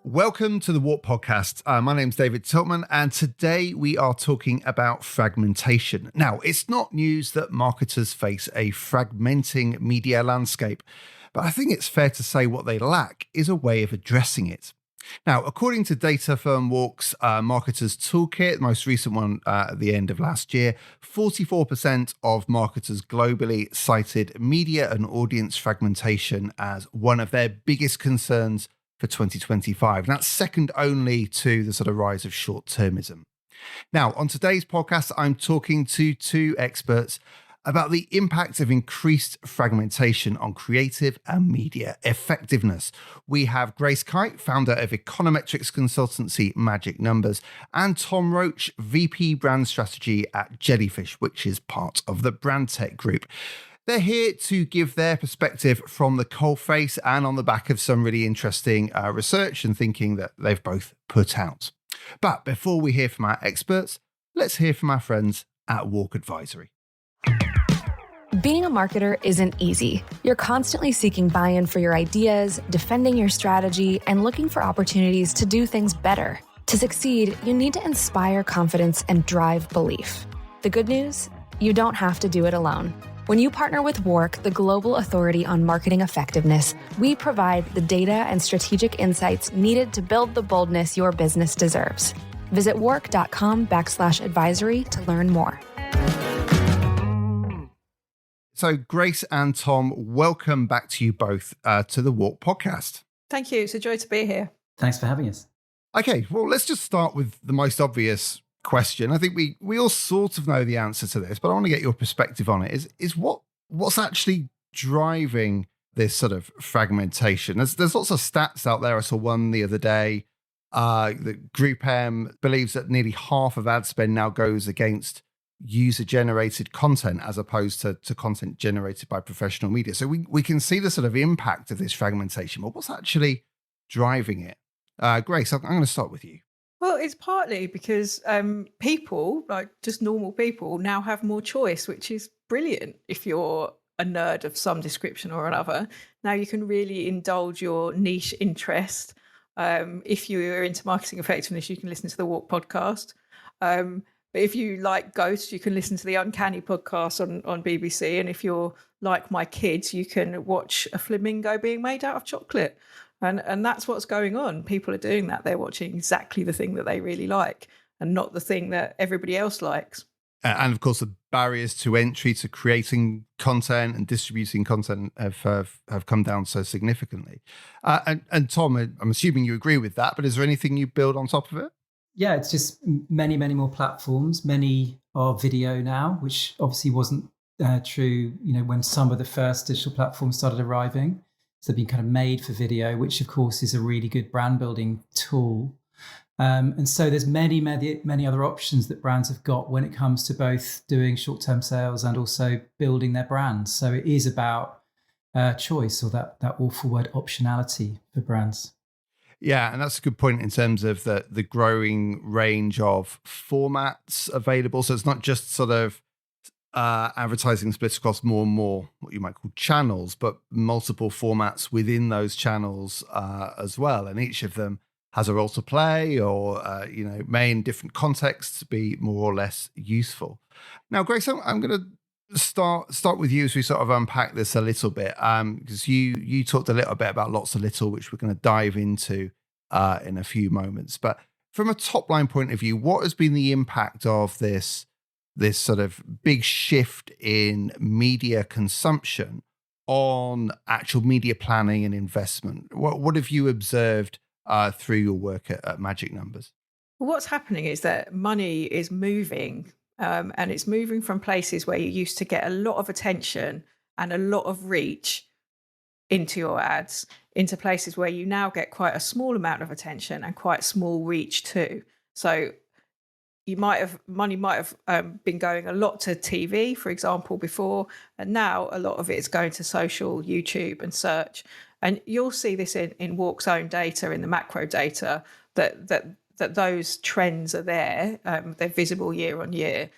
Welcome to the WARC Podcast. My name's David Tiltman, and today we are talking about fragmentation. Now, it's not news that marketers face a fragmenting media landscape, but I think it's fair to say what they lack is a way of addressing it. Now, according to data firm WARC's Marketers Toolkit, the most recent one at the end of last year, 44% of marketers globally cited media and audience fragmentation as one of their biggest concerns for 2025. And that's second only to the sort of rise of short-termism. Now, on today's podcast, I'm talking to two experts about the impact of increased fragmentation on creative and media effectiveness. We have Grace Kite, founder of econometrics consultancy Magic Numbers, and Tom Roach, VP Brand Strategy at Jellyfish, which is part of the Brand Tech Group. They're here to give their perspective from the coalface and on the back of some really interesting research and thinking that they've both put out. But before we hear from our experts, let's hear from our friends at WARC Advisory. Being a marketer isn't easy. You're constantly seeking buy-in for your ideas, defending your strategy, and looking for opportunities to do things better. To succeed, you need to inspire confidence and drive belief. The good news? You don't have to do it alone. When you partner with WARC, the global authority on marketing effectiveness, we provide the data and strategic insights needed to build the boldness your business deserves. Visit warc.com/advisory to learn more. So Grace and Tom, welcome back to you both to the WARC Podcast. Thank you. It's a joy to be here. Thanks for having us. Okay, well, let's just start with the most obvious question. I think we all sort of know the answer to this, but I want to get your perspective on it. Is what's actually driving this sort of fragmentation? There's lots of stats out there. I saw one the other day. The Group M believes that nearly half of ad spend now goes against user-generated content as opposed to content generated by professional media. So we can see the sort of impact of this fragmentation, but what's actually driving it? Grace, I'm going to start with you. Well, it's partly because people, like just normal people, now have more choice, which is brilliant if you're a nerd of some description or another. Now you can really indulge your niche interest. If you're into marketing effectiveness, you can listen to the WARC podcast. But if you like ghosts, you can listen to the Uncanny podcast on BBC. And if you're like my kids, you can watch a flamingo being made out of chocolate. And that's what's going on. People are doing that. They're watching exactly the thing that they really like and not the thing that everybody else likes. And of course, the barriers to entry to creating content and distributing content have come down so significantly. And Tom, I'm assuming you agree with that, but is there anything you build on top of it? Yeah, it's just many more platforms. Many are video now, which obviously wasn't true, when some of the first digital platforms started arriving. So they've been kind of made for video, which of course is a really good brand building tool. And so there's many other options that brands have got when it comes to both doing short-term sales and also building their brands. So it is about choice, or that awful word optionality for brands. Yeah, and that's a good point in terms of the growing range of formats available. So it's not just sort of advertising split across more and more what you might call channels, but multiple formats within those channels as well. And each of them has a role to play or, may in different contexts be more or less useful. Now, Grace, I'm going to start with you as we sort of unpack this a little bit, because you talked a little bit about lots of little, which we're going to dive into in a few moments. But from a top line point of view, what has been the impact of this sort of big shift in media consumption on actual media planning and investment? What have you observed through your work at Magic Numbers? Well, what's happening is that money is moving, and it's moving from places where you used to get a lot of attention and a lot of reach into your ads, into places where you now get quite a small amount of attention and quite small reach too. So money might have been going a lot to TV, for example, before, and now a lot of it is going to social, YouTube, and search. And you'll see this in WARC's own data, in the macro data, that those trends are there. They're visible year on year.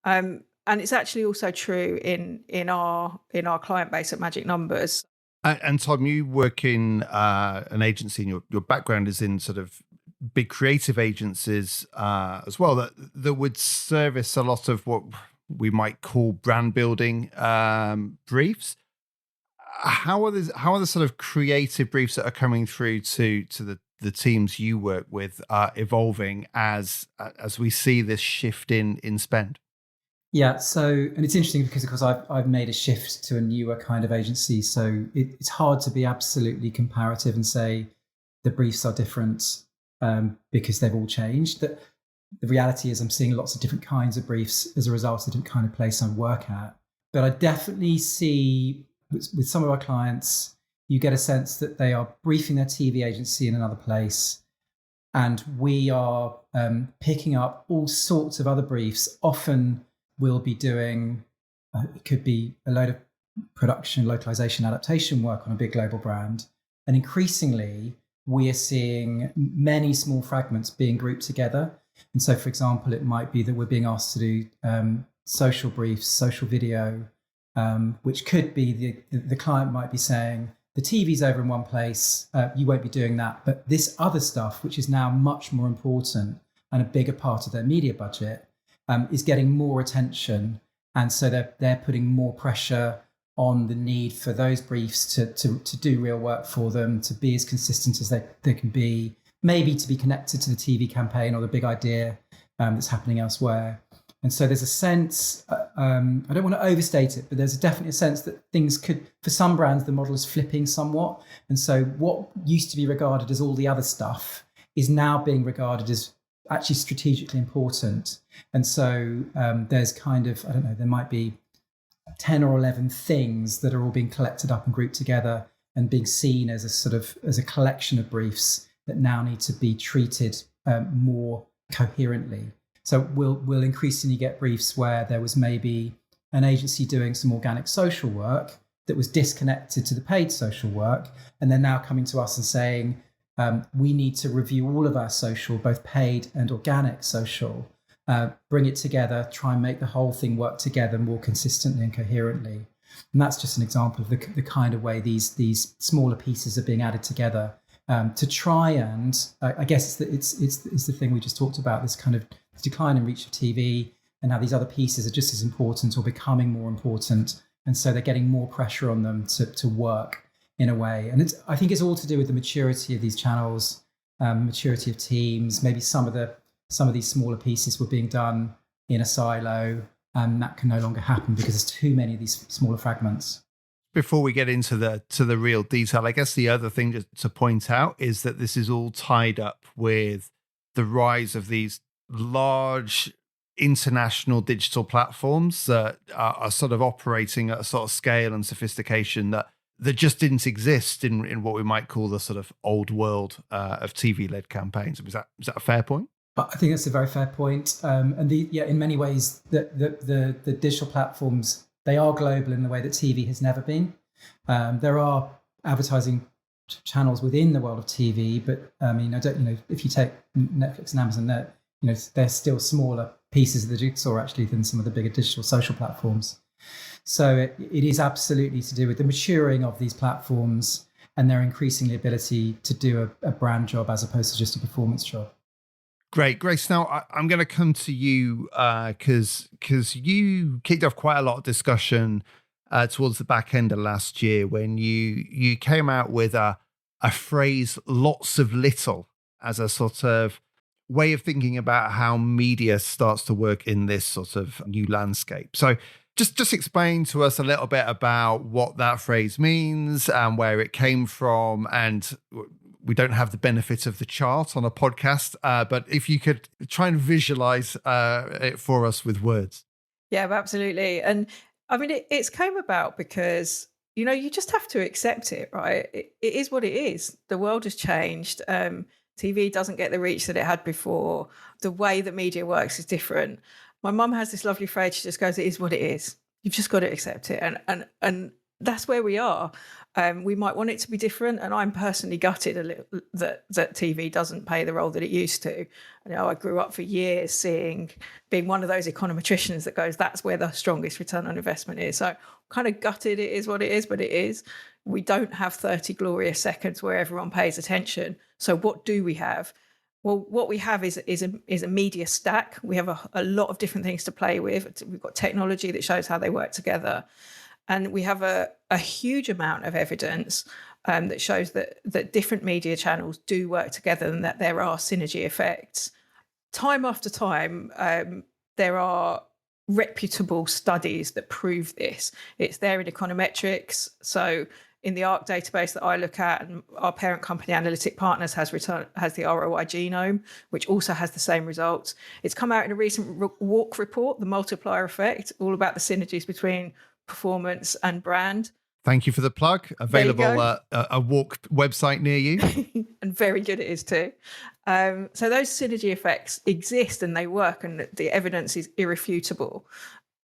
And it's actually also true in our client base at Magic Numbers. And Tom, you work in an agency, and your background is in sort of big creative agencies as well that would service a lot of what we might call brand building briefs. How are the sort of creative briefs that are coming through to the teams you work with evolving as we see this shift in spend? Yeah, and it's interesting because I've made a shift to a newer kind of agency, so it's hard to be absolutely comparative and say the briefs are different because they've all changed. The reality is I'm seeing lots of different kinds of briefs as a result of the different kind of place I work at. But I definitely see with some of our clients, you get a sense that they are briefing their TV agency in another place, and we are picking up all sorts of other briefs. Often we'll be doing, it could be a load of production, localization, adaptation work on a big global brand. And increasingly, we are seeing many small fragments being grouped together. And so, for example, it might be that we're being asked to do social briefs, social video, which could be the client might be saying, the TV's over in one place, you won't be doing that. But this other stuff, which is now much more important and a bigger part of their media budget, is getting more attention. And so they're putting more pressure on the need for those briefs to do real work for them, to be as consistent as they can be, maybe to be connected to the TV campaign or the big idea that's happening elsewhere. And so there's a sense, I don't want to overstate it, but there's definitely a sense that things could, for some brands, the model is flipping somewhat. And so what used to be regarded as all the other stuff is now being regarded as actually strategically important. And so there's kind of, I don't know, there might be 10 or 11 things that are all being collected up and grouped together and being seen as a collection of briefs that now need to be treated more coherently. So we'll increasingly get briefs where there was maybe an agency doing some organic social work that was disconnected to the paid social work, and they're now coming to us and saying, we need to review all of our social, both paid and organic social, bring it together, try and make the whole thing work together more consistently and coherently. And that's just an example of the kind of way these smaller pieces are being added together to try and, I guess it's the thing we just talked about, this kind of decline in reach of TV, and how these other pieces are just as important or becoming more important. And so they're getting more pressure on them to work in a way. And I think it's all to do with the maturity of these channels, maturity of teams. Maybe some of these smaller pieces were being done in a silo, and that can no longer happen because there's too many of these smaller fragments. Before we get into the real detail, I guess the other thing to point out is that this is all tied up with the rise of these large international digital platforms that are sort of operating at a sort of scale and sophistication that just didn't exist in what we might call the sort of old world of TV-led campaigns. Is that a fair point? I think that's a very fair point. And in many ways, the digital platforms, they are global in the way that TV has never been. There are advertising channels within the world of TV, but I mean, if you take Netflix and Amazon, they're still smaller pieces of the jigsaw actually than some of the bigger digital social platforms. So it is absolutely to do with the maturing of these platforms and their increasing ability to do a brand job as opposed to just a performance job. Great, Grace. Now I'm going to come to you because you kicked off quite a lot of discussion towards the back end of last year when you came out with a phrase, lots of little, as a sort of way of thinking about how media starts to work in this sort of new landscape. So just explain to us a little bit about what that phrase means and where it came from. And we don't have the benefit of the chart on a podcast, but if you could try and visualize it for us with words. Yeah, absolutely. And I mean, it's came about because, you just have to accept it, right? It is what it is. The world has changed. TV doesn't get the reach that it had before. The way that media works is different. My mum has this lovely phrase. She just goes, "It is what it is. You've just got to accept it." And that's where we are. We might want it to be different, and I'm personally gutted a little that TV doesn't play the role that it used to. I grew up for years being one of those econometricians that goes, that's where the strongest return on investment is. So kind of gutted it is what it is, but it is. We don't have 30 glorious seconds where everyone pays attention. So what do we have? Well, what we have is a media stack. We have a lot of different things to play with. We've got technology that shows how they work together. And we have a huge amount of evidence that shows that different media channels do work together and that there are synergy effects. Time after time, there are reputable studies that prove this. It's there in econometrics. So in the WARC database that I look at, and our parent company Analytic Partners has the ROI genome, which also has the same results. It's come out in a recent WARC report, the Multiplier effect, all about the synergies between performance and brand. Thank you for the plug. Available at a WARC website near you. And very good it is too. So those synergy effects exist and they work, and the evidence is irrefutable.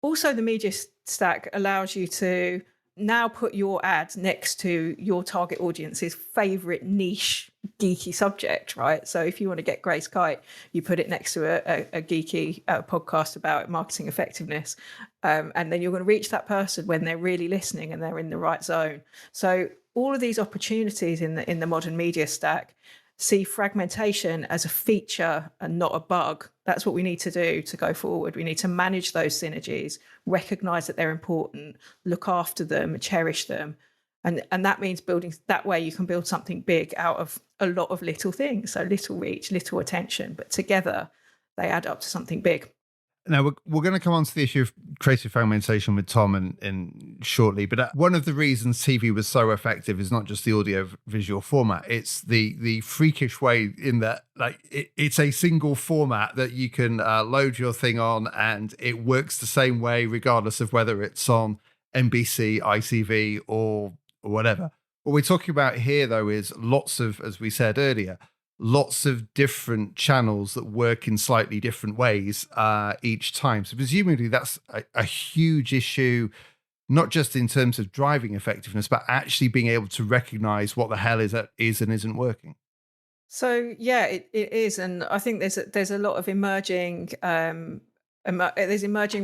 Also, the media stack allows you to now put your ad next to your target audience's favorite niche geeky subject, right? So if you want to get Grace Kite, you put it next to a geeky podcast about marketing effectiveness. And then you're going to reach that person when they're really listening and they're in the right zone. So all of these opportunities in the modern media stack see fragmentation as a feature and not a bug. That's what we need to do to go forward. We need to manage those synergies, recognize that they're important, look after them, cherish them. And that means building, that way you can build something big out of a lot of little things. So little reach, little attention, but together they add up to something big. Now, we're going to come on to the issue of creative fragmentation with Tom in shortly, but one of the reasons TV was so effective is not just the audio-visual format, it's the freakish way in that it's a single format that you can load your thing on and it works the same way regardless of whether it's on NBC, ITV or whatever. What we're talking about here, though, is lots of, as we said earlier, lots of different channels that work in slightly different ways each time. So presumably that's a huge issue, not just in terms of driving effectiveness, but actually being able to recognize what the hell is and isn't working. So yeah, it is. And I think there's a lot of emerging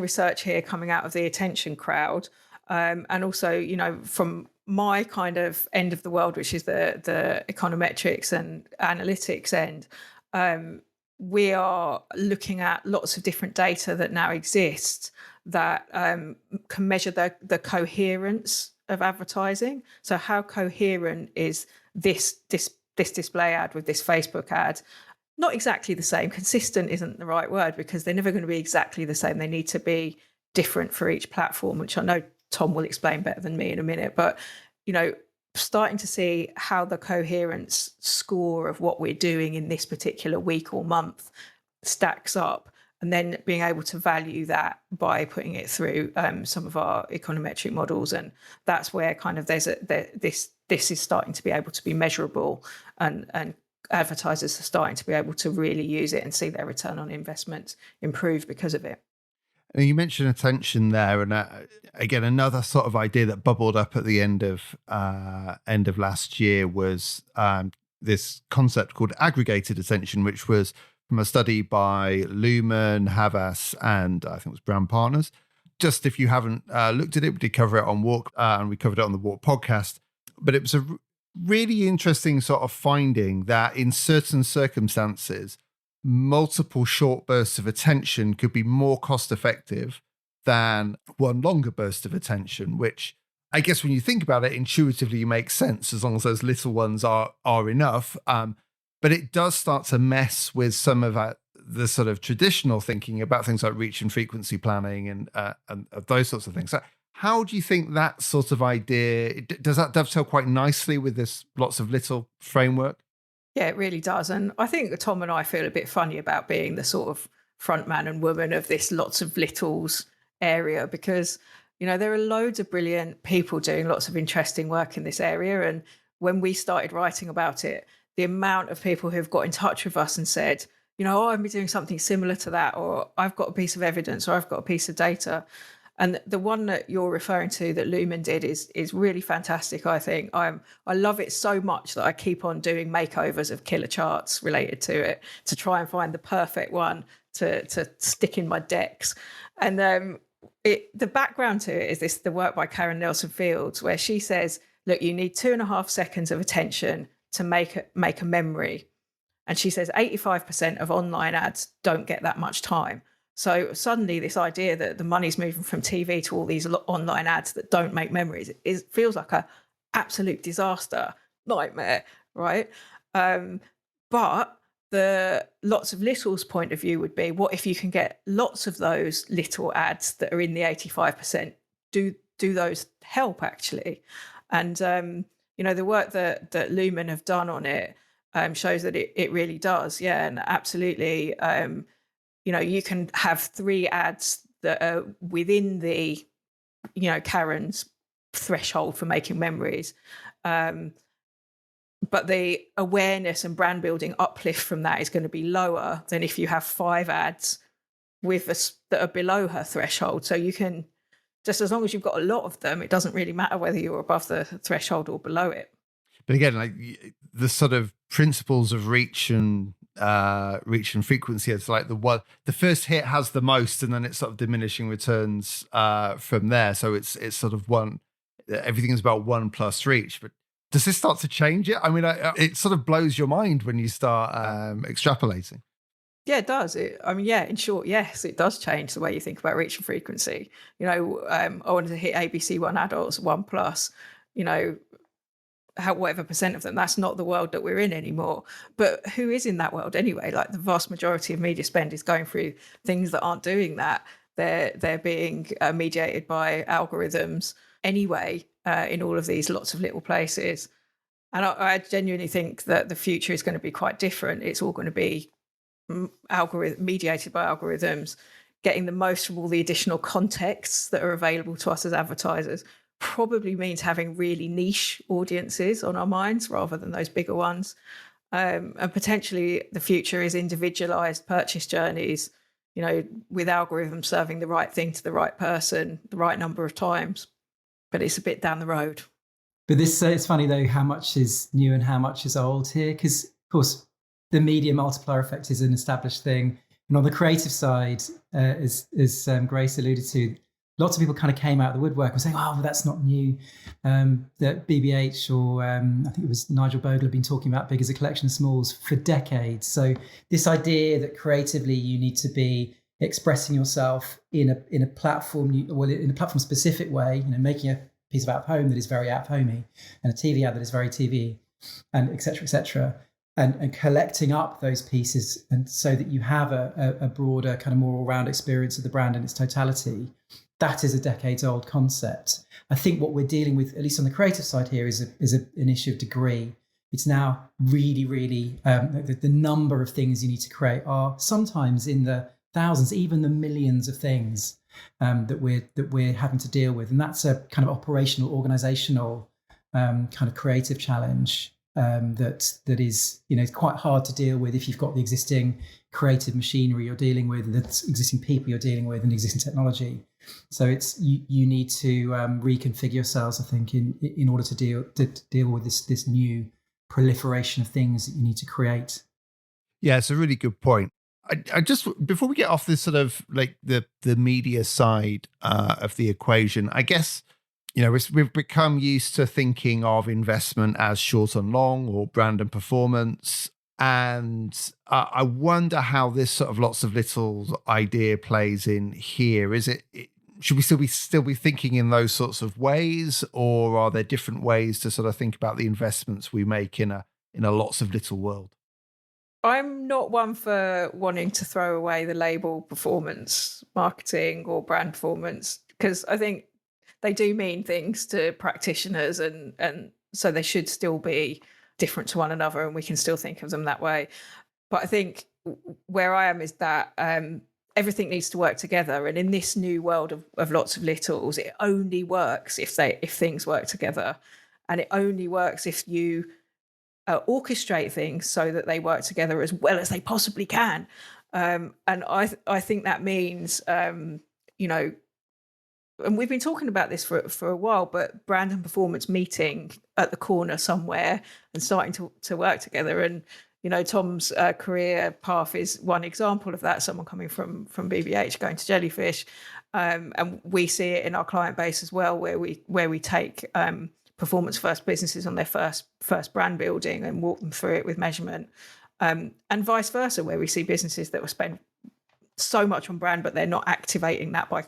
research here coming out of the attention crowd. And also, from my kind of end of the world, which is the econometrics and analytics end, we are looking at lots of different data that now exists that can measure the coherence of advertising. So how coherent is this display ad with this Facebook ad? Not exactly the same. Consistent isn't the right word because they're never going to be exactly the same. They need to be different for each platform, which I know Tom will explain better than me in a minute, but starting to see how the coherence score of what we're doing in this particular week or month stacks up, and then being able to value that by putting it through some of our econometric models, and that's where kind of this is starting to be able to be measurable, and advertisers are starting to be able to really use it and see their return on investment improve because of it. And you mentioned attention there, and again, another sort of idea that bubbled up at the end of last year was this concept called aggregated attention, which was from a study by Luhmann, Havas, and I think it was Brown Partners. Just if you haven't looked at it, we did cover it on WARC, and we covered it on the WARC podcast. But it was a really interesting sort of finding that in certain circumstances, multiple short bursts of attention could be more cost effective than one longer burst of attention, which I guess when you think about it, intuitively makes sense as long as those little ones are enough. But it does start to mess with some of the sort of traditional thinking about things like reach and frequency planning and those sorts of things. So how do you think that sort of idea, does that dovetail quite nicely with this lots of little framework? Yeah, it really does. And I think Tom and I feel a bit funny about being the sort of front man and woman of this lots of littles area because, there are loads of brilliant people doing lots of interesting work in this area. And when we started writing about it, the amount of people who've got in touch with us and said, I've been doing something similar to that, or I've got a piece of evidence, or I've got a piece of data. And the one that you're referring to that Lumen did is really fantastic, I think. I love it so much that I keep on doing makeovers of killer charts related to it to try and find the perfect one to stick in my decks. And the background to it is the work by Karen Nelson Fields, where she says, look, you need 2.5 seconds of attention to make a memory. And she says 85% of online ads don't get that much time. So suddenly this idea that the money's moving from TV to all these online ads that don't make memories, it feels like a absolute disaster, nightmare, right? But the lots of little's point of view would be, what if you can get lots of those little ads that are in the 85%? Do those help actually? And, the work that Lumen have done on it shows that it really does. Yeah, and absolutely. You can have 3 ads that are within the, Karen's threshold for making memories. But the awareness and brand building uplift from that is going to be lower than if you have 5 ads that are below her threshold. So you can, just as long as you've got a lot of them, it doesn't really matter whether you're above the threshold or below it. But again, like the sort of principles of reach and frequency, it's like the first hit has the most, and then it's sort of diminishing returns from there. So it's sort of everything is about 1 plus reach. But does this start to change it? I mean, it sort of blows your mind when you start extrapolating. Yeah, it does. In short, yes, it does change the way you think about reach and frequency. I wanted to hit ABC1 adults 1 plus, whatever percent of them. That's not the world that we're in anymore. But who is in that world anyway? Like the vast majority of media spend is going through things that aren't doing that. They're being mediated by algorithms anyway in all of these lots of little places. And I genuinely think that the future is going to be quite different. It's all going to be mediated by algorithms, getting the most from all the additional contexts that are available to us as advertisers. Probably means having really niche audiences on our minds rather than those bigger ones. And potentially the future is individualized purchase journeys, with algorithms serving the right thing to the right person the right number of times. But it's a bit down the road. But it's funny though how much is new and how much is old here, because of course the media multiplier effect is an established thing, and on the creative side, as Grace alluded to, lots of people kind of came out of the woodwork and saying, "Oh, well, that's not new." That BBH or I think it was Nigel Bogle have been talking about big as a collection of smalls for decades. So this idea that creatively you need to be expressing yourself in a platform, in a platform specific way, making a piece of out of home that is very out of homey, and a TV ad that is very TV, and et cetera, and collecting up those pieces, and so that you have a broader kind of more all-round experience of the brand in its totality. That is a decades-old concept. I think what we're dealing with, at least on the creative side here, is an issue of degree. It's now really, really the number of things you need to create are sometimes in the thousands, even the millions of things that we're having to deal with, and that's a kind of operational, organizational kind of creative challenge that is quite hard to deal with if you've got the existing creative machinery you're dealing with, the existing people you're dealing with, and existing technology. So it's you need to reconfigure yourselves, I think, in order to deal with this new proliferation of things that you need to create. Yeah, it's a really good point. I just, before we get off this sort of like the media side of the equation, I guess, we've become used to thinking of investment as short and long, or brand and performance. And I wonder how this sort of lots of little idea plays in here. Should we still be thinking in those sorts of ways, or are there different ways to sort of think about the investments we make in a lots of little world? I'm not one for wanting to throw away the label performance marketing or brand performance, because I think they do mean things to practitioners, and so they should still be different to one another, and we can still think of them that way. But I think where I am is that everything needs to work together, and in this new world of lots of littles, it only works if things work together, and it only works if you orchestrate things so that they work together as well as they possibly can. And I think that means and we've been talking about this for a while, but brand and performance meeting at the corner somewhere and starting to work together. And, Tom's career path is one example of that, someone coming from BBH going to Jellyfish. And we see it in our client base as well, where we take performance first businesses on their first brand building and walk them through it with measurement. And vice versa, where we see businesses that will spend so much on brand, but they're not activating that by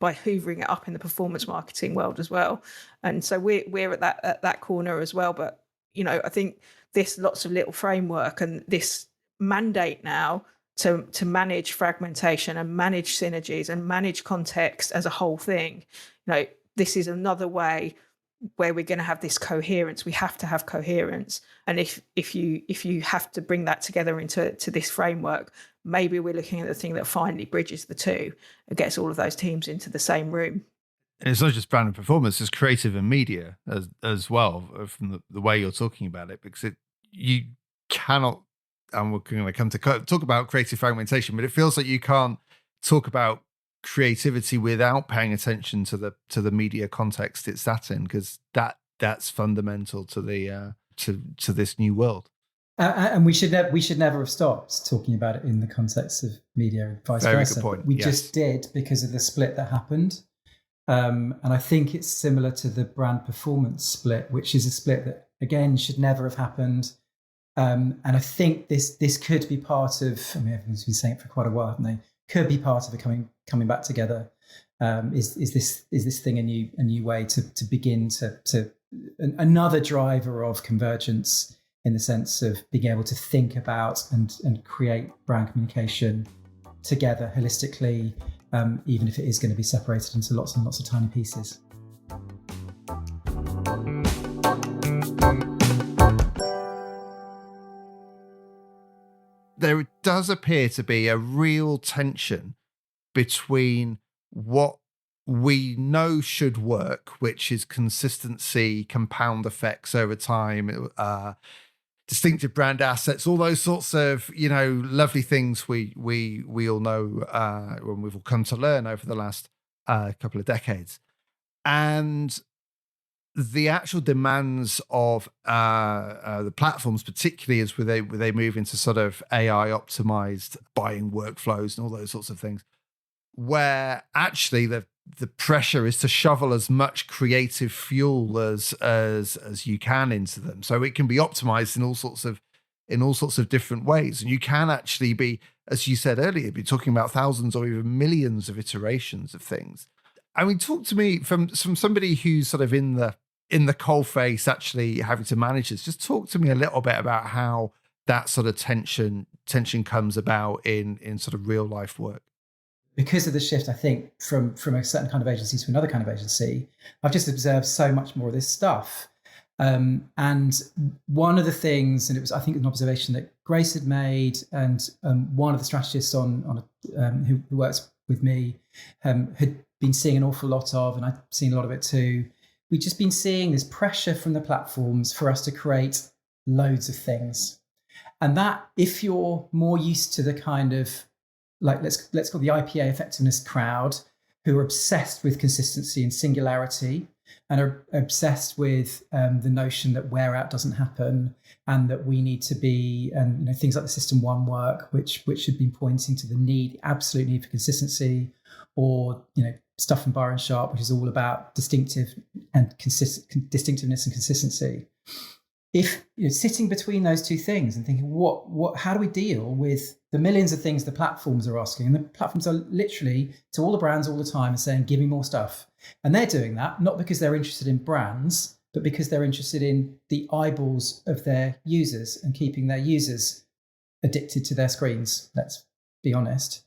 hoovering it up in the performance marketing world as well. And so we're at that corner as well. But I think this lots of little framework and this mandate now to manage fragmentation and manage synergies and manage context as a whole thing. This is another way where we're going to have this coherence. We have to have coherence, and if you have to bring that together into this framework, maybe we're looking at the thing that finally bridges the two and gets all of those teams into the same room. And it's not just brand and performance; it's creative and media as well. From the way you're talking about it, because you cannot. And we're going to come to talk about creative fragmentation, but it feels like you can't talk about creativity without paying attention to the media context it's sat in, because that's fundamental to the to this new world. And we should never have stopped talking about it in the context of media and vice Very versa. good point. We Yes. just did because of the split that happened. And I think it's similar to the brand performance split, which is a split that again should never have happened. And I think this could be part of. I mean, everyone's been saying it for quite a while, haven't they? Could be part of it coming back together. Is this thing a new way to begin to another driver of convergence in the sense of being able to think about and create brand communication together holistically, even if it is going to be separated into lots and lots of tiny pieces. There does appear to be a real tension between what we know should work, which is consistency, compound effects over time, distinctive brand assets, all those sorts of lovely things we all know and we've all come to learn over the last couple of decades, and the actual demands of the platforms, particularly as they move into sort of AI optimized buying workflows and all those sorts of things, where actually the pressure is to shovel as much creative fuel as you can into them, so it can be optimized in all sorts of different ways, and you can actually be, as you said earlier, be talking about thousands or even millions of iterations of things. I mean, talk to me from somebody who's sort of in the coalface, actually having to manage this. Just talk to me a little bit about how that sort of tension comes about in sort of real life work. Because of the shift, I think, from a certain kind of agency to another kind of agency, I've just observed so much more of this stuff. And one of the things, and it was, I think, an observation that Grace had made, and one of the strategists who works with me had been seeing an awful lot of, and I've seen a lot of it too. We've just been seeing this pressure from the platforms for us to create loads of things. And that, if you're more used to the kind of, like, let's call the IPA effectiveness crowd, who are obsessed with consistency and singularity and are obsessed with the notion that wear out doesn't happen and that we need to be, and things like the System 1 work, which had been pointing to the absolute need for consistency, or stuff from Bar and Sharp, which is all about distinctiveness and consistency. If sitting between those two things and thinking, how do we deal with the millions of things the platforms are asking? And the platforms are literally to all the brands all the time and saying, give me more stuff. And they're doing that not because they're interested in brands, but because they're interested in the eyeballs of their users and keeping their users addicted to their screens. Let's be honest.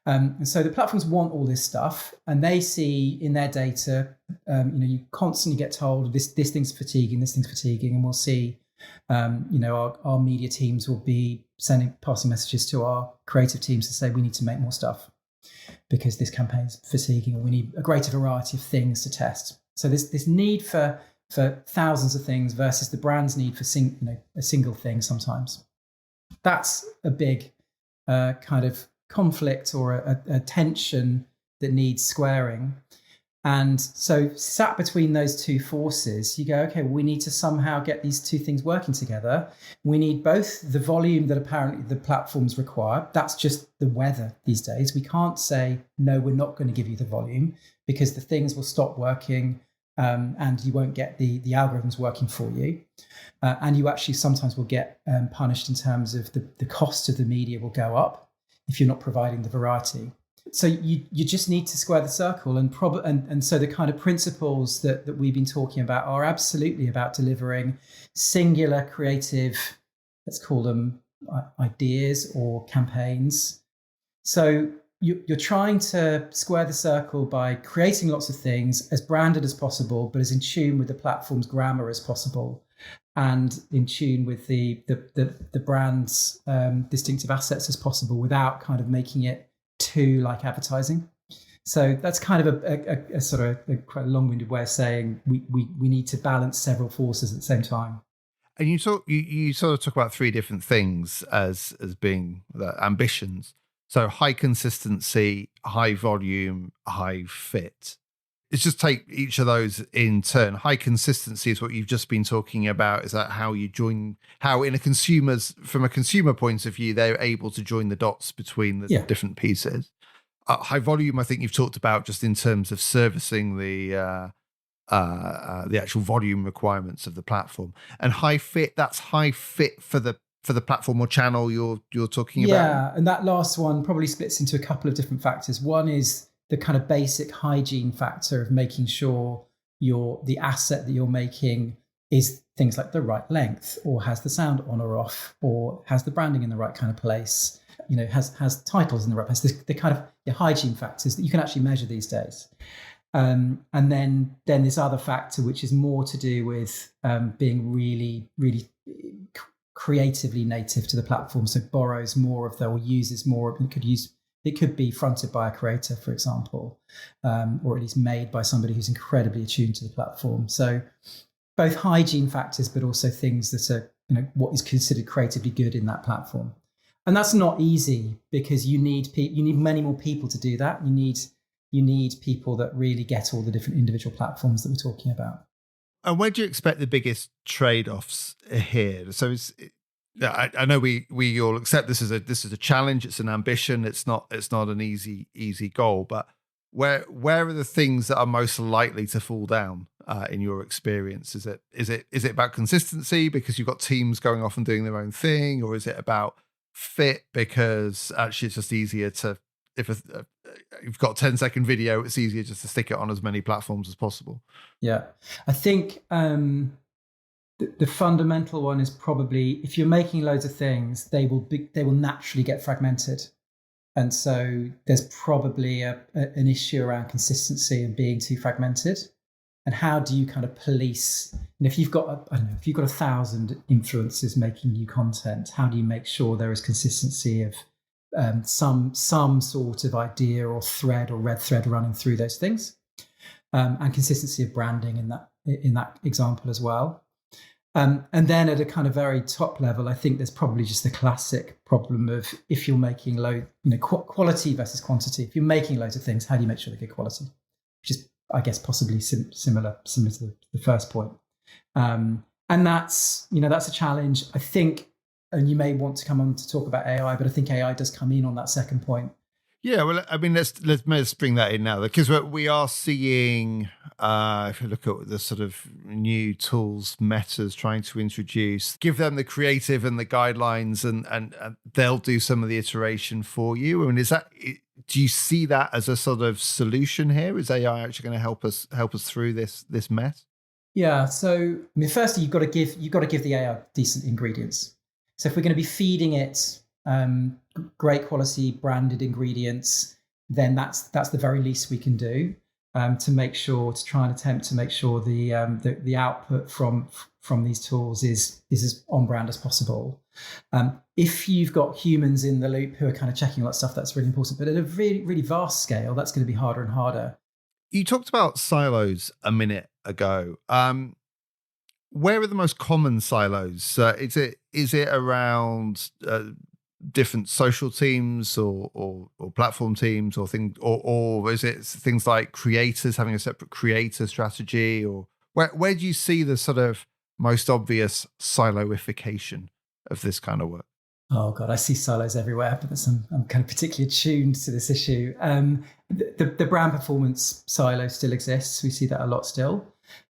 And so the platforms want all this stuff, and they see in their data, you constantly get told this thing's fatiguing, and we'll see, our media teams will be passing messages to our creative teams to say we need to make more stuff because this campaign's fatiguing, or we need a greater variety of things to test. So this need for thousands of things versus the brand's need for a single thing sometimes. That's a big kind of conflict or a tension that needs squaring. And so sat between those two forces, you go, okay, well, we need to somehow get these two things working together. We need both the volume that apparently the platforms require. That's just the weather these days. We can't say, no, we're not going to give you the volume, because the things will stop working, and you won't get the algorithms working for you. And you actually sometimes will get punished in terms of the cost of the media will go up if you're not providing the variety. So you just need to square the circle, and so the kind of principles that we've been talking about are absolutely about delivering singular creative, let's call them ideas or campaigns. So you're trying to square the circle by creating lots of things as branded as possible, but as in tune with the platform's grammar as possible, and in tune with the brand's distinctive assets as possible, without kind of making it too like advertising. So that's kind of a sort of a quite long-winded way of saying we need to balance several forces at the same time. And you sort of talk about three different things as being the ambitions. So high consistency, high volume, high fit. Let's just take each of those in turn. High consistency is what you've just been talking about. Is that how from a consumer point of view, they're able to join the dots between the different pieces. High volume, I think you've talked about just in terms of servicing the actual volume requirements of the platform. And high fit, that's high fit for the platform or channel you're talking about. Yeah, and that last one probably splits into a couple of different factors. One is the kind of basic hygiene factor of making sure the asset that you're making is things like the right length, or has the sound on or off, or has the branding in the right kind of place, has titles in the right place. The kind of the hygiene factors that you can actually measure these days. And then this other factor, which is more to do with being really, really creatively native to the platform, so borrows more of or uses more. It could be fronted by a creator, for example, or at least made by somebody who's incredibly attuned to the platform. So both hygiene factors, but also things that are, what is considered creatively good in that platform. And that's not easy, because you need many more people to do that. You need people that really get all the different individual platforms that we're talking about. And where do you expect the biggest trade-offs here? So I know we all accept this is a challenge. It's an ambition. It's not an easy goal. But where are the things that are most likely to fall down in your experience? Is it about consistency because you've got teams going off and doing their own thing, or is it about fit because actually it's just easier to, if you've got a 10-second video, it's easier just to stick it on as many platforms as possible? Yeah, I think the fundamental one is probably, if you're making loads of things, they will naturally get fragmented, and so there's probably an issue around consistency and being too fragmented. And how do you kind of police? And if you've got 1,000 influencers making new content, how do you make sure there is consistency of some sort of idea or thread or red thread running through those things, and consistency of branding in that example as well. And then at a kind of very top level, I think there's probably just the classic problem of, if you're making quality versus quantity. If you're making loads of things, how do you make sure they're good quality? Which is, I guess, possibly similar to the first point. And that's a challenge, I think. And you may want to come on to talk about AI, but I think AI does come in on that second point. Yeah, well, I mean, let's bring that in now, because we are seeing, if you look at the sort of new tools Meta's trying to introduce, give them the creative and the guidelines, and they'll do some of the iteration for you. I mean, do you see that as a sort of solution here? Is AI actually going to help us through this mess? Yeah. So, I mean, firstly, you've got to give the AI decent ingredients. So if we're going to be feeding it great quality branded ingredients, then that's the very least we can do to try and attempt to make sure the output from these tools is as on brand as possible. If you've got humans in the loop who are kind of checking all that stuff, that's really important. But at a really, really vast scale, that's going to be harder and harder. You talked about silos a minute ago. Where are the most common silos? Is it around different social teams or platform teams or is it things like creators having a separate creator strategy, or where do you see the sort of most obvious siloification of this kind of work? Oh God, I see silos everywhere, but I'm kind of particularly attuned to this issue. The brand performance silo still exists. We see that a lot still,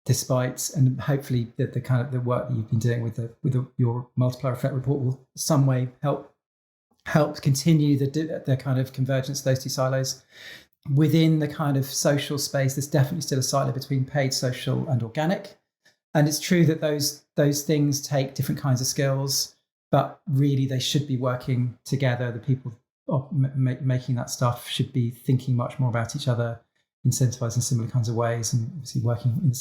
despite, and hopefully the kind of the work that you've been doing with your multiplier effect report will some way help continue the kind of convergence of those two silos. Within the kind of social space, there's definitely still a silo between paid social and organic. And it's true that those things take different kinds of skills, but really they should be working together. The people making that stuff should be thinking much more about each other, incentivizing similar kinds of ways, and obviously working.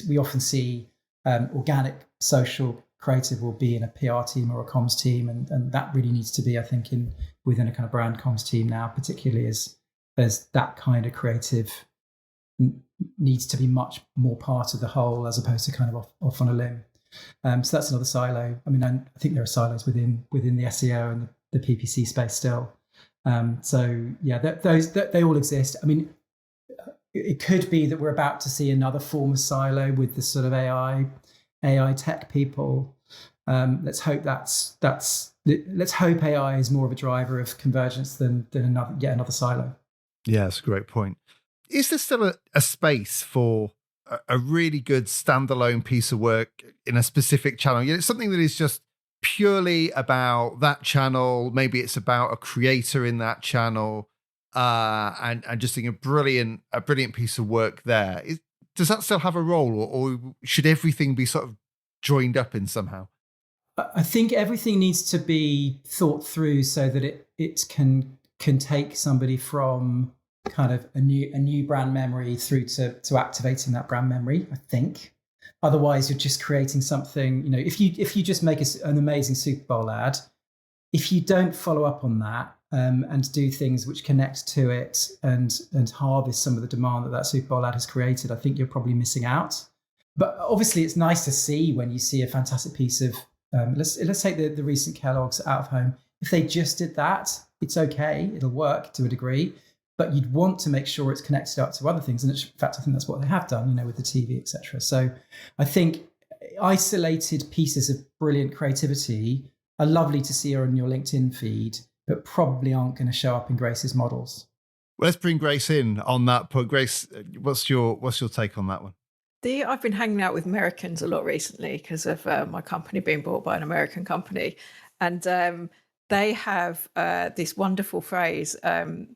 We often see organic, social, creative will be in a PR team or a comms team, and that really needs to be, I think, within a kind of brand comms team now, particularly as that kind of creative needs to be much more part of the whole as opposed to kind of off on a limb. So that's another silo. I mean, I think there are silos within the SEO and the PPC space still. So yeah, they all exist. I mean, it could be that we're about to see another form of silo with the sort of AI tech people. Let's hope let's hope AI is more of a driver of convergence than another silo. Yeah, that's a great point. Is there still a space for a really good standalone piece of work in a specific channel? You know, something that is just purely about that channel. Maybe it's about a creator in that channel, and just think a brilliant piece of work there. Does that still have a role, or should everything be sort of joined up in somehow? I think everything needs to be thought through so that it can take somebody from kind of a new brand memory through to activating that brand memory, I think. Otherwise, you're just creating something, you know, if you just make an amazing Super Bowl ad, if you don't follow up on that and do things which connect to it and harvest some of the demand that Super Bowl ad has created, I think you're probably missing out. But obviously, it's nice to see when you see a fantastic piece of, let's take the recent Kellogg's out of home. If they just did that, it's okay, it'll work to a degree. But you'd want to make sure it's connected up to other things. And in fact, I think that's what they have done, you know, with the TV, etc. So I think isolated pieces of brilliant creativity are lovely to see on your LinkedIn feed, but probably aren't going to show up in Grace's models. Well, let's bring Grace in on that point. Grace, what's your take on that one? I've been hanging out with Americans a lot recently because of my company being bought by an American company. And they have this wonderful phrase,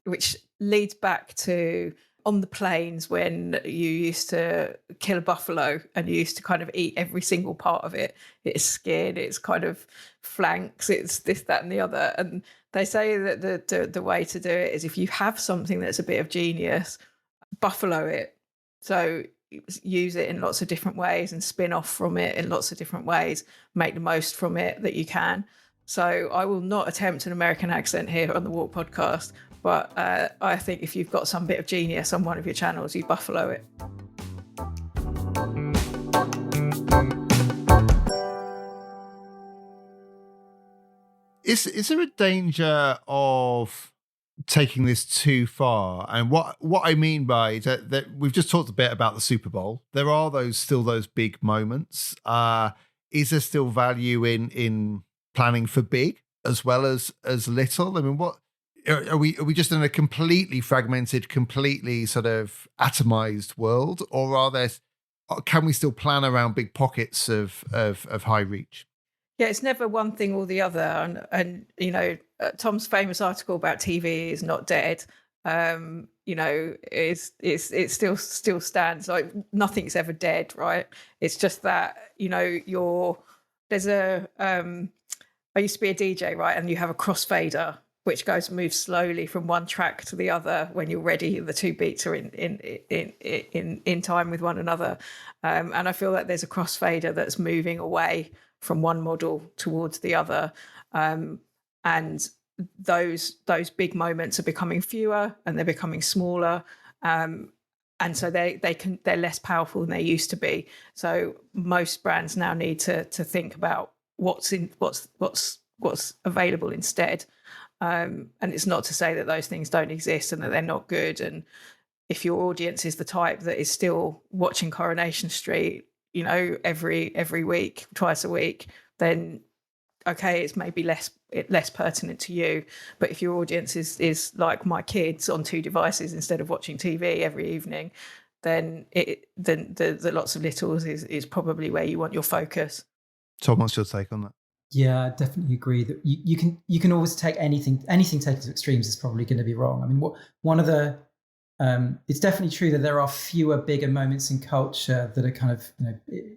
which leads back to on the plains when you used to kill a buffalo and you used to kind of eat every single part of it. Its skin, its kind of flanks, it's this, that, and the other. And they say that the way to do it is if you have something that's a bit of genius, buffalo it. So use it in lots of different ways and spin off from it in lots of different ways, make the most from it that you can. So I will not attempt an American accent here on the WARC podcast, but I think if you've got some bit of genius on one of your channels, you buffalo it. Is there a danger of taking this too far? And what I mean by that we've just talked a bit about the Super Bowl. There are those big moments. Is there still value in planning for big as well as little? I mean, what are we just in a completely fragmented, completely sort of atomized world, or can we still plan around big pockets of high reach? Yeah, it's never one thing or the other. And you know, Tom's famous article about TV is not dead. You know, it still stands. Like nothing's ever dead, right? It's just that, you know, I used to be a DJ, right? And you have a crossfader, which moves slowly from one track to the other when you're ready. The two beats are in time with one another. And I feel like there's a crossfader that's moving away from one model towards the other. And those big moments are becoming fewer and they're becoming smaller. And so they're less powerful than they used to be. So most brands now need to think about what's what's available instead. And it's not to say that those things don't exist and that they're not good. And if your audience is the type that is still watching Coronation Street, every week, twice a week, then okay, it's maybe less pertinent to you. But if your audience is like my kids on 2 devices instead of watching TV every evening, then the Lots of Littles is probably where you want your focus. Tom, what's your take on that? Yeah, I definitely agree that you can always take anything taken to extremes is probably going to be wrong. I mean, one of the it's definitely true that there are fewer bigger moments in culture that are kind of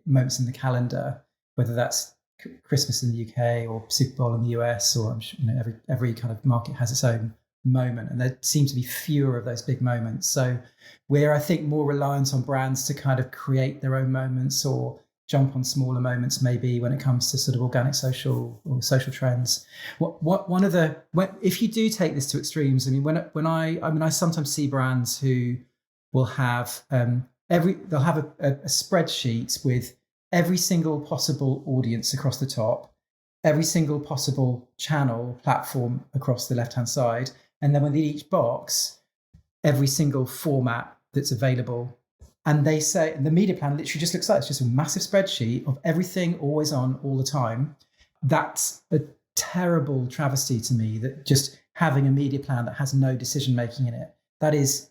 moments in the calendar, whether that's Christmas in the UK or Super Bowl in the US, or I'm sure, every kind of market has its own moment, and there seem to be fewer of those big moments. So we're, I think, more reliant on brands to kind of create their own moments or jump on smaller moments, maybe when it comes to sort of organic social or social trends. If you do take this to extremes, I mean, I sometimes see brands who will have they'll have a spreadsheet with every single possible audience across the top, every single possible channel platform across the left-hand side, and then within each box, every single format that's available. And they say, and the media plan literally just looks like it's just a massive spreadsheet of everything always on all the time. That's a terrible travesty to me, that just having a media plan that has no decision making in it. That is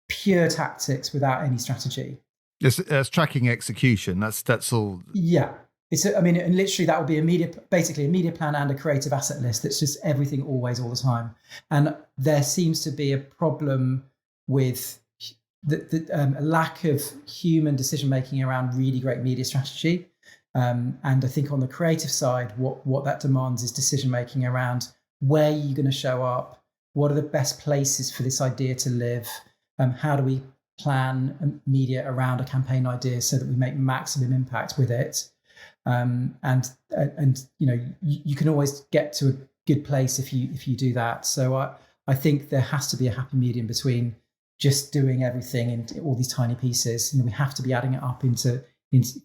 pure tactics without any strategy. It's tracking execution. That's all. Yeah. And literally that would be basically a media plan and a creative asset list. That's just everything always, all the time. And there seems to be a problem with the lack of human decision making around really great media strategy, and I think on the creative side, what that demands is decision making around where you're going to show up, what are the best places for this idea to live, how do we plan media around a campaign idea so that we make maximum impact with it, and you can always get to a good place if you do that. So I think there has to be a happy medium between just doing everything in all these tiny pieces, and we have to be adding it up into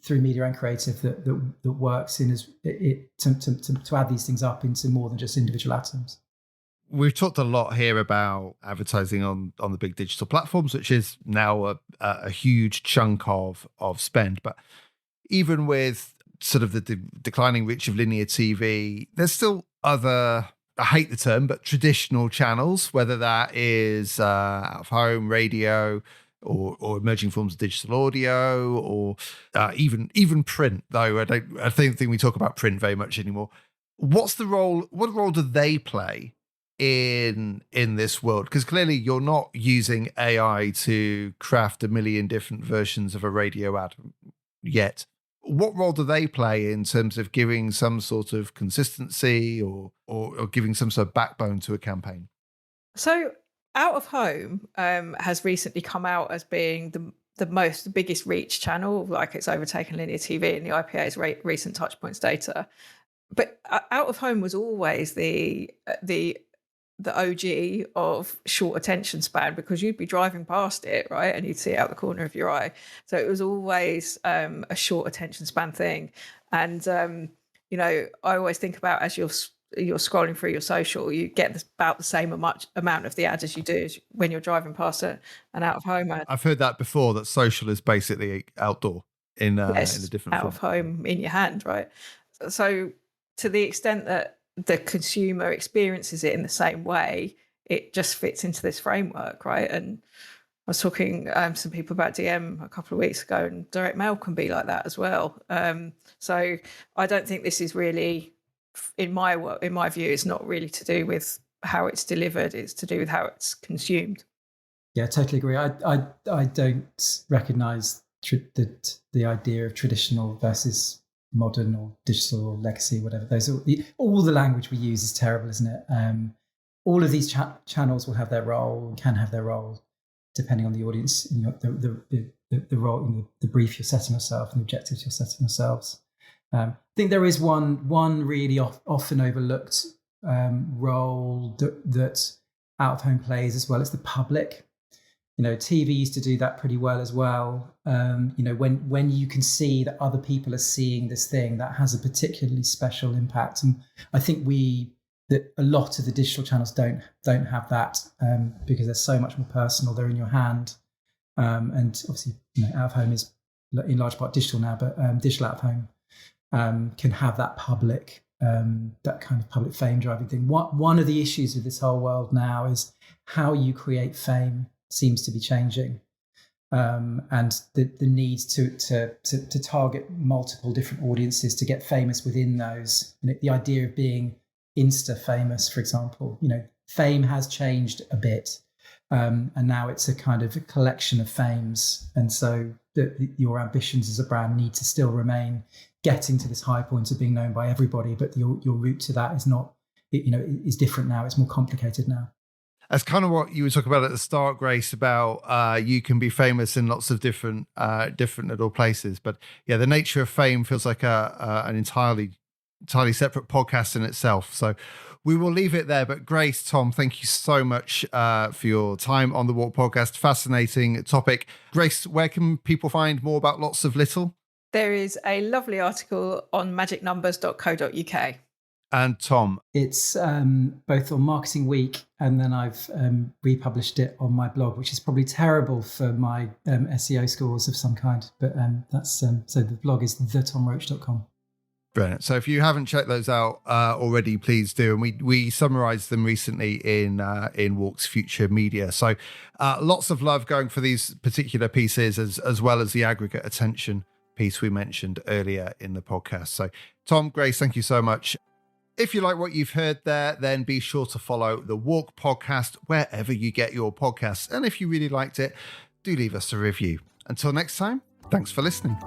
through media and creative that works in to add these things up into more than just individual atoms. We've talked a lot here about advertising on the big digital platforms, which is now a huge chunk of spend. But even with sort of the declining reach of linear TV, there's still other, I hate the term, but traditional channels, whether that is out of home, radio, or emerging forms of digital audio, or even print. Though I don't think we talk about print very much anymore. What's the role? What role do they play in this world? Because clearly you're not using AI to craft a million different versions of a radio ad yet. What role do they play in terms of giving some sort of consistency or giving some sort of backbone to a campaign? So out of home has recently come out as being the biggest reach channel, like it's overtaken linear TV in the IPA's recent Touchpoints data. But out of home was always the OG of short attention span, because you'd be driving past it, right, and you'd see it out the corner of your eye. So it was always a short attention span thing. And I always think about, as you're scrolling through your social, you get about the same amount of the ad as you do when you're driving past an out of home ad. I've heard that before, that social is basically outdoor in a different out form. Of home in your hand, right? So to the extent that the consumer experiences it in the same way, it just fits into this framework, right? And I was talking to some people about DM a couple of weeks ago, and direct mail can be like that as well. So I don't think this is really, in my view, it's not really to do with how it's delivered. It's to do with how it's consumed. Yeah, totally agree. I don't recognise the idea of traditional versus modern or digital or legacy, whatever. All the language we use is terrible, isn't it? All of these channels will have their role, can have their role, depending on the audience, the role, the brief you're setting yourself and the objectives you're setting yourselves. I think there is one really often overlooked role that out of home plays as well. It's the public. TV used to do that pretty well as well. When you can see that other people are seeing this thing, that has a particularly special impact. And I think that a lot of the digital channels don't have that because they're so much more personal. They're in your hand, and obviously, out of home is in large part digital now, but digital out of home can have that public, that kind of public fame driving thing. One of the issues with this whole world now is how you create fame seems to be changing, and the need to target multiple different audiences to get famous within those. The idea of being Insta famous, for example, fame has changed a bit, and now it's a kind of a collection of fames, and so your ambitions as a brand need to still remain getting to this high point of being known by everybody, but your route to that is not, is different now. It's more complicated now. That's kind of what you were talking about at the start, Grace, about you can be famous in lots of different little places. But yeah, the nature of fame feels like an entirely separate podcast in itself. So we will leave it there. But Grace, Tom, thank you so much for your time on the WARC Podcast. Fascinating topic. Grace, where can people find more about Lots of Little? There is a lovely article on magicnumbers.co.uk. And Tom? It's both on Marketing Week, and then I've republished it on my blog, which is probably terrible for my SEO scores of some kind. But that's so the blog is thetomroach.com. Brilliant. So if you haven't checked those out already, please do. And we summarised them recently in WARC's Future Media. So lots of love going for these particular pieces, as well as the aggregate attention piece we mentioned earlier in the podcast. So Tom, Grace, thank you so much. If you like what you've heard there, then be sure to follow the WARC Podcast wherever you get your podcasts. And if you really liked it, do leave us a review. Until next time, thanks for listening.